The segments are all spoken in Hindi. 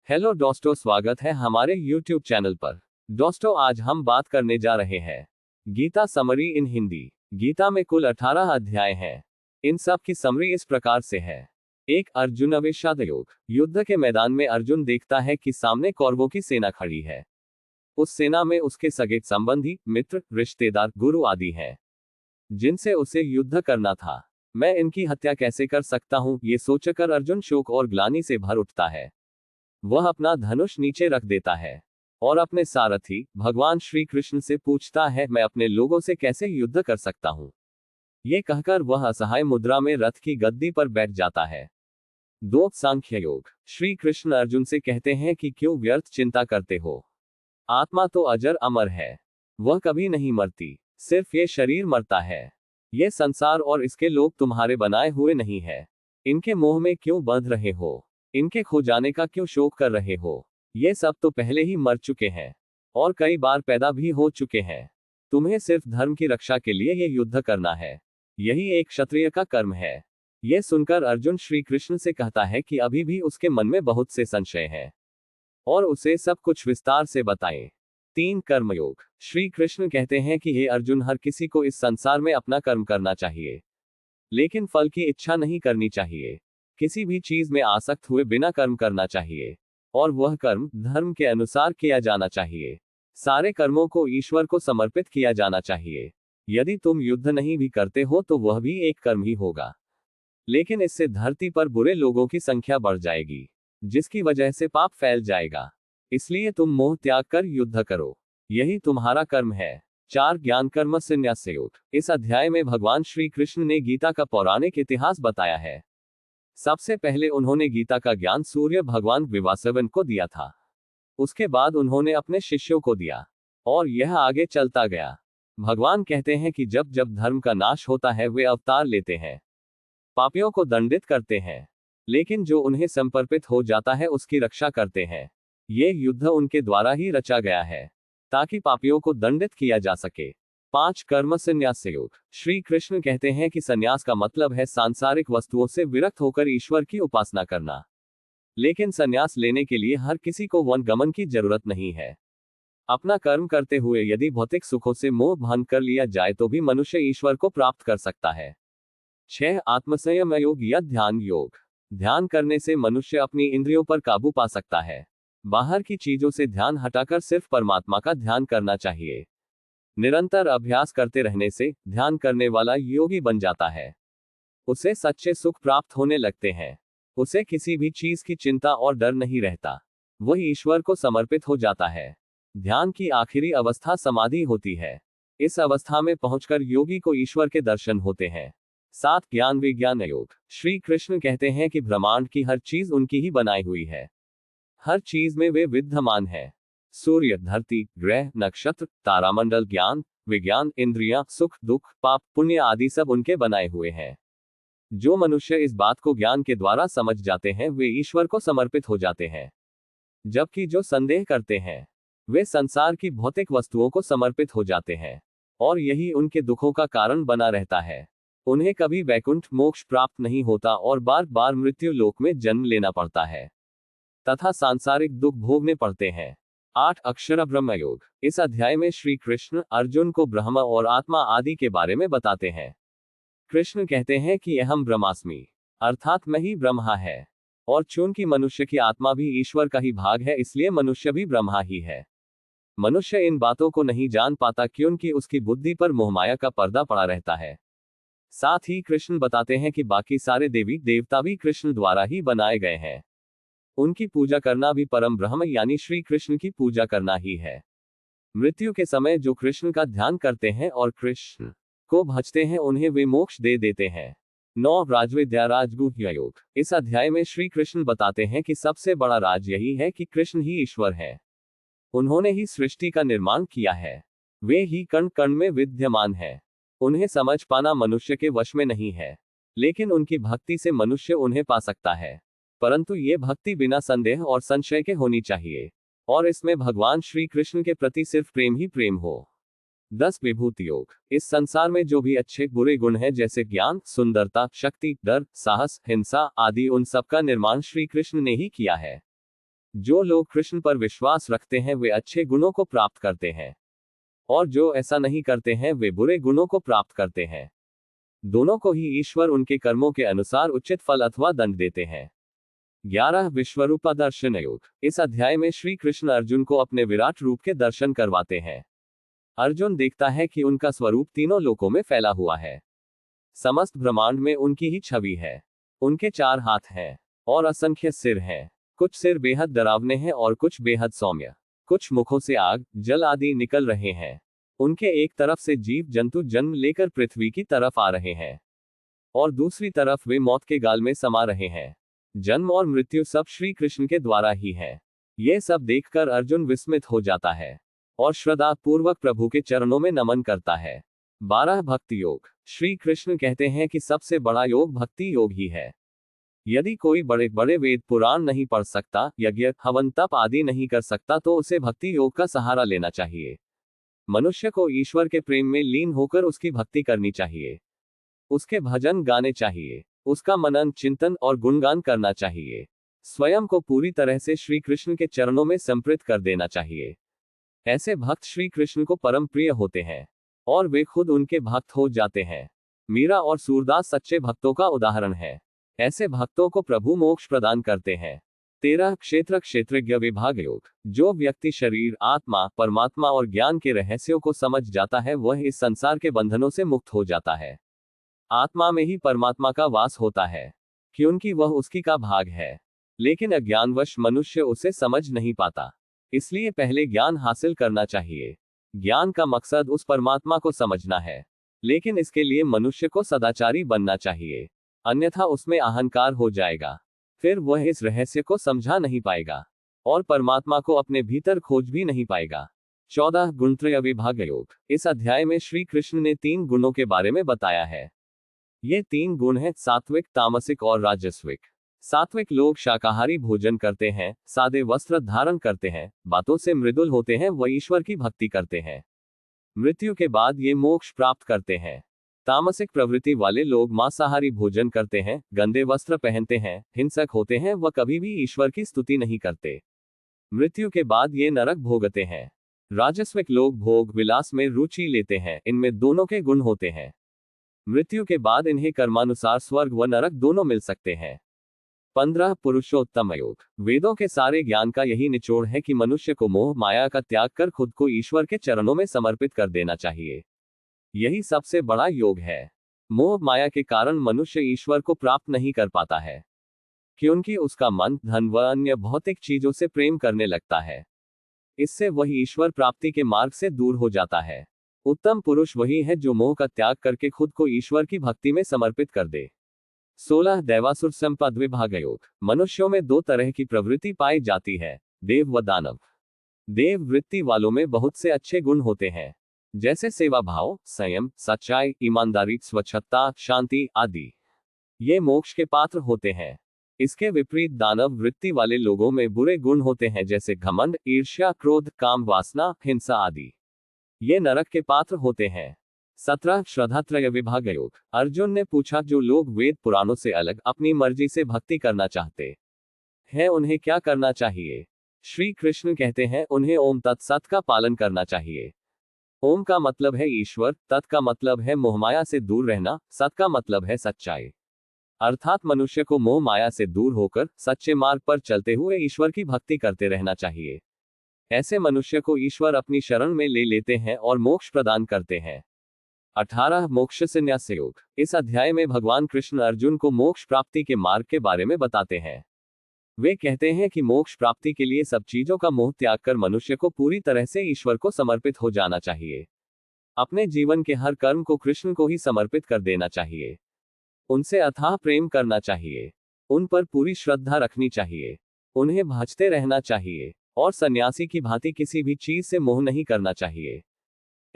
हेलो दोस्तों, स्वागत है हमारे YouTube चैनल पर। दोस्तों, आज हम बात करने जा रहे हैं गीता समरी इन हिंदी। गीता में कुल 18 अध्याय हैं। इन सब की समरी इस प्रकार से है। एक, अर्जुन विषाद योग। युद्ध के मैदान में अर्जुन देखता है कि सामने कौरवों की सेना खड़ी है। उस सेना में उसके सगे संबंधी, मित्र, रिश्तेदार, गुरु आदि हैं, जिनसे उसे युद्ध करना था। मैं इनकी हत्या कैसे कर सकता हूं, ये सोचकर अर्जुन शोक और ग्लानि से भर उठता है। वह अपना धनुष नीचे रख देता है और अपने सारथी भगवान श्री कृष्ण से पूछता है, मैं अपने लोगों से कैसे युद्ध कर सकता हूं। ये कहकर वह असहाय मुद्रा में रथ की गद्दी पर बैठ जाता है। दो, सांख्य योग। श्री कृष्ण अर्जुन से कहते हैं कि क्यों व्यर्थ चिंता करते हो। आत्मा तो अजर अमर है, वह कभी नहीं मरती, सिर्फ ये शरीर मरता है। ये संसार और इसके लोग तुम्हारे बनाए हुए नहीं है। इनके मोह में क्यों बंध रहे हो, इनके खो जाने का क्यों शोक कर रहे हो। ये सब तो पहले ही मर चुके हैं और कई बार पैदा भी हो चुके हैं। तुम्हें सिर्फ धर्म की रक्षा के लिए ये युद्ध करना है, यही एक क्षत्रिय का कर्म है। यह सुनकर अर्जुन श्री कृष्ण से कहता है कि अभी भी उसके मन में बहुत से संशय हैं और उसे सब कुछ विस्तार से बताएं। तीन, कर्मयोग। श्री कृष्ण कहते हैं कि हे अर्जुन, हर किसी को इस संसार में अपना कर्म करना चाहिए, लेकिन फल की इच्छा नहीं करनी चाहिए। किसी भी चीज में आसक्त हुए बिना कर्म करना चाहिए और वह कर्म धर्म के अनुसार किया जाना चाहिए। सारे कर्मों को ईश्वर को समर्पित किया जाना चाहिए। यदि तुम युद्ध नहीं भी करते हो तो वह भी एक कर्म ही होगा, लेकिन इससे धरती पर बुरे लोगों की संख्या बढ़ जाएगी, जिसकी वजह से पाप फैल जाएगा। इसलिए तुम मोह त्याग कर युद्ध करो, यही तुम्हारा कर्म है। चार, ज्ञान कर्म संन्यास योग। इस अध्याय में भगवान श्री कृष्ण ने गीता का पौराणिक इतिहास बताया है। सबसे पहले उन्होंने गीता का ज्ञान सूर्य भगवान विवासवन को दिया था। उसके बाद उन्होंने अपने शिष्यों को दिया और यह आगे चलता गया। भगवान कहते हैं कि जब जब धर्म का नाश होता है वे अवतार लेते हैं, पापियों को दंडित करते हैं, लेकिन जो उन्हें समर्पित हो जाता है उसकी रक्षा करते हैं। ये युद्ध उनके द्वारा ही रचा गया है ताकि पापियों को दंडित किया जा सके। पांच, कर्म संन्यास योग। श्री कृष्ण कहते हैं कि संन्यास का मतलब है सांसारिक वस्तुओं से विरक्त होकर ईश्वर की उपासना करना, लेकिन संन्यास लेने के लिए हर किसी को वन गमन की जरूरत नहीं है। अपना कर्म करते हुए यदि भौतिक सुखों से मोह भंग कर लिया जाए तो भी मनुष्य ईश्वर को प्राप्त कर सकता है। छह, आत्मसंयम योग या ध्यान योग। ध्यान करने से मनुष्य अपनी इंद्रियों पर काबू पा सकता है। बाहर की चीजों से ध्यान हटाकर सिर्फ परमात्मा का ध्यान करना चाहिए। निरंतर अभ्यास करते रहने से ध्यान करने वाला योगी बन जाता है। उसे सच्चे सुख प्राप्त होने लगते हैं। उसे किसी भी चीज की चिंता और डर नहीं रहता। वह ईश्वर को समर्पित हो जाता है। ध्यान की आखिरी अवस्था समाधि होती है। इस अवस्था में पहुंचकर योगी को ईश्वर के दर्शन होते हैं। सात, ज्ञान विज्ञान योग। श्री कृष्ण कहते हैं कि ब्रह्मांड की हर चीज उनकी ही बनाई हुई है। हर चीज में वे विद्यमान है। सूर्य, धरती, ग्रह, नक्षत्र, तारामंडल, ज्ञान विज्ञान, इंद्रियां, सुख दुख, पाप पुण्य आदि सब उनके बनाए हुए हैं। जो मनुष्य इस बात को ज्ञान के द्वारा समझ जाते हैं वे ईश्वर को समर्पित हो जाते हैं, जबकि जो संदेह करते हैं वे संसार की भौतिक वस्तुओं को समर्पित हो जाते हैं और यही उनके दुखों का कारण बना रहता है। उन्हें कभी वैकुंठ मोक्ष प्राप्त नहीं होता और बार बार मृत्यु लोक में जन्म लेना पड़ता है तथा सांसारिक दुख भोगने पड़ते हैं। आठ, अक्षर ब्रह्म योग। इस अध्याय में श्री कृष्ण अर्जुन को ब्रह्म और आत्मा आदि के बारे में बताते हैं। कृष्ण कहते हैं कि अहम ब्रह्मास्मि, अर्थात मैं ही ब्रह्मा है, और चूंकि मनुष्य की आत्मा भी ईश्वर का ही भाग है इसलिए मनुष्य भी ब्रह्मा ही है। मनुष्य इन बातों को नहीं जान पाता क्योंकि उसकी बुद्धि पर मोहमाया का पर्दा पड़ा रहता है। साथ ही कृष्ण बताते हैं कि बाकी सारे देवी देवता भी कृष्ण द्वारा ही बनाए गए हैं। उनकी पूजा करना भी परम ब्रह्म यानी श्री कृष्ण की पूजा करना ही है। मृत्यु के समय जो कृष्ण का ध्यान करते हैं और कृष्ण को भजते हैं उन्हें वे मोक्ष दे देते हैं। 9, राजविद्या राजगुह्य योग। इस अध्याय में श्री कृष्ण बताते हैं कि सबसे बड़ा राज यही है कि कृष्ण ही ईश्वर है। उन्होंने ही सृष्टि का निर्माण किया है। वे ही कण कण में विद्यमान है। उन्हें समझ पाना मनुष्य के वश में नहीं है, लेकिन उनकी भक्ति से मनुष्य उन्हें पा सकता है। परंतु ये भक्ति बिना संदेह और संशय के होनी चाहिए और इसमें भगवान श्री कृष्ण के प्रति सिर्फ प्रेम ही प्रेम हो। 10, विभूति योग। इस संसार में जो भी अच्छे बुरे गुण हैं जैसे ज्ञान, सुंदरता, शक्ति, डर, साहस, हिंसा आदि उन सब का निर्माण श्री कृष्ण ने ही किया है। जो लोग कृष्ण पर विश्वास रखते हैं वे अच्छे गुणों को प्राप्त करते हैं, और जो ऐसा नहीं करते हैं वे बुरे गुणों को प्राप्त करते हैं। दोनों को ही ईश्वर उनके कर्मों के अनुसार उचित फल अथवा दंड देते हैं। 11 विश्वरूपा दर्शन योग। इस अध्याय में श्री कृष्ण अर्जुन को अपने विराट रूप के दर्शन करवाते हैं। अर्जुन देखता है कि उनका स्वरूप तीनों लोकों में फैला हुआ है। समस्त ब्रह्मांड में उनकी ही छवि है। उनके 4 हाथ हैं और असंख्य सिर हैं। कुछ सिर बेहद डरावने हैं और कुछ बेहद सौम्य। कुछ मुखों से आग, जल आदि निकल रहे हैं। उनके एक तरफ से जीव जंतु जन्म लेकर पृथ्वी की तरफ आ रहे हैं, और दूसरी तरफ वे मौत के गाल में समा रहे हैं। जन्म और मृत्यु सब श्री कृष्ण के द्वारा ही है। ये सब देखकर अर्जुन विस्मित हो जाता है और श्रद्धा पूर्वक प्रभु के चरणों में नमन करता है। 12 भक्ति योग। श्री कृष्ण कहते हैं कि सबसे बड़ा योग भक्ति योग ही है। यदि कोई बड़े बड़े वेद पुराण नहीं पढ़ सकता, यज्ञ हवन तप आदि नहीं कर सकता, तो उसे भक्ति योग का सहारा लेना चाहिए। मनुष्य को ईश्वर के प्रेम में लीन होकर उसकी भक्ति करनी चाहिए। उसके भजन गाने चाहिए। उसका मनन चिंतन और गुणगान करना चाहिए। स्वयं को पूरी तरह से श्री कृष्ण के चरणों में समर्पित कर देना चाहिए। ऐसे भक्त श्री कृष्ण को परम प्रिय होते हैं और वे खुद उनके भक्त हो जाते हैं। मीरा और सूरदास सच्चे भक्तों का उदाहरण है। ऐसे भक्तों को प्रभु मोक्ष प्रदान करते हैं। 13 क्षेत्र क्षेत्रज्ञ विभाग योग। जो व्यक्ति शरीर, आत्मा, परमात्मा और ज्ञान के रहस्यों को समझ जाता है वह इस संसार के बंधनों से मुक्त हो जाता है। आत्मा में ही परमात्मा का वास होता है, क्योंकि वह उसकी का भाग है। लेकिन अज्ञानवश मनुष्य उसे समझ नहीं पाता। इसलिए पहले ज्ञान हासिल करना चाहिए। ज्ञान का मकसद उस परमात्मा को समझना है, लेकिन इसके लिए मनुष्य को सदाचारी बनना चाहिए, अन्यथा उसमें अहंकार हो जाएगा। फिर वह इस रहस्य को समझा नहीं पाएगा और परमात्मा को अपने भीतर खोज भी नहीं पाएगा। 14 गुणत्रय विभाग योग। इस अध्याय में श्री कृष्ण ने 3 गुणों के बारे में बताया है। ये 3 गुण हैं, सात्विक, तामसिक और राजस्विक। सात्विक लोग शाकाहारी भोजन करते हैं, सादे वस्त्र धारण करते हैं, बातों से मृदुल होते हैं, व ईश्वर की भक्ति करते हैं। मृत्यु के बाद ये मोक्ष प्राप्त करते हैं। तामसिक प्रवृत्ति वाले लोग मांसाहारी भोजन करते हैं, गंदे वस्त्र पहनते हैं, हिंसक होते हैं व कभी भी ईश्वर की स्तुति नहीं करते। मृत्यु के बाद ये नरक भोगते हैं। राजस्विक लोग भोग विलास में रुचि लेते हैं, इनमें दोनों के गुण होते हैं। मृत्यु के बाद इन्हें कर्मानुसार स्वर्ग व नरक दोनों मिल सकते हैं। 15 पुरुषोत्तम योग। वेदों के सारे ज्ञान का यही निचोड़ है कि मनुष्य को मोह माया का त्याग कर खुद को ईश्वर के चरणों में समर्पित कर देना चाहिए। यही सबसे बड़ा योग है। मोह माया के कारण मनुष्य ईश्वर को प्राप्त नहीं कर पाता है, क्योंकि उसका मन धन व अन्य भौतिक चीजों से प्रेम करने लगता है। इससे वह ईश्वर प्राप्ति के मार्ग से दूर हो जाता है। उत्तम पुरुष वही है जो मोह का त्याग करके खुद को ईश्वर की भक्ति में समर्पित कर दे। 16 दैवासुर संपद विभाग योग। मनुष्यों में 2 तरह की प्रवृत्ति पाई जाती है, देव व दानव। देव वृत्ति वालों में बहुत से अच्छे गुण होते हैं, जैसे सेवा भाव, संयम, सच्चाई, ईमानदारी, स्वच्छता, शांति आदि। ये मोक्ष के पात्र होते हैं। इसके विपरीत दानव वृत्ति वाले लोगों में बुरे गुण होते हैं, जैसे घमंड, ईर्ष्या, क्रोध, काम वासना, हिंसा आदि। ये नरक के पात्र होते हैं। 17 श्रद्धात्रय विभाग योग। अर्जुन ने पूछा, जो लोग वेद पुराणों से अलग अपनी मर्जी से भक्ति करना चाहते हैं उन्हें क्या करना चाहिए? श्री कृष्ण कहते हैं, उन्हें ओम तत्सत का पालन करना चाहिए। ओम का मतलब है ईश्वर, तत् का मतलब है मोहमाया से दूर रहना, सत का मतलब है सच्चाई। अर्थात मनुष्य को मोह माया से दूर होकर सच्चे मार्ग पर चलते हुए ईश्वर की भक्ति करते रहना चाहिए। ऐसे मनुष्य को ईश्वर अपनी शरण में ले लेते हैं और मोक्ष प्रदान करते हैं। 18 मोक्ष संन्यास योग। इस अध्याय में भगवान कृष्ण अर्जुन को मोक्ष प्राप्ति के मार्ग के बारे में बताते हैं। वे कहते हैं कि मोक्ष प्राप्ति के लिए सब चीजों का मोह त्याग कर मनुष्य को पूरी तरह से ईश्वर को समर्पित हो जाना चाहिए। अपने जीवन के हर कर्म को कृष्ण को ही समर्पित कर देना चाहिए। उनसे अथाह प्रेम करना चाहिए। उन पर पूरी श्रद्धा रखनी चाहिए। उन्हें भजते रहना चाहिए और सन्यासी की भांति किसी भी चीज से मोह नहीं करना चाहिए।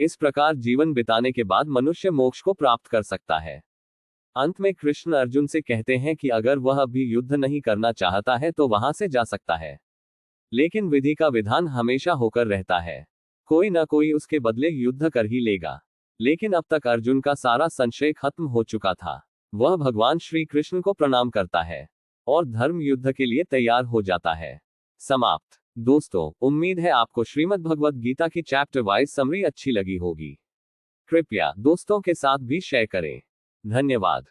इस प्रकार जीवन बिताने के बाद मनुष्य मोक्ष को प्राप्त कर सकता है। अंत में कृष्ण अर्जुन से कहते हैं कि अगर वह अभी युद्ध नहीं करना चाहता है तो वहां से जा सकता है, लेकिन विधि का विधान हमेशा होकर रहता है। कोई न कोई उसके बदले युद्ध कर ही लेगा। लेकिन अब तक अर्जुन का सारा संशय खत्म हो चुका था। वह भगवान श्री कृष्ण को प्रणाम करता है और धर्म युद्ध के लिए तैयार हो जाता है। समाप्त। दोस्तों, उम्मीद है आपको श्रीमद् भगवद गीता की चैप्टर वाइज समरी अच्छी लगी होगी। कृपया दोस्तों के साथ भी शेयर करें। धन्यवाद।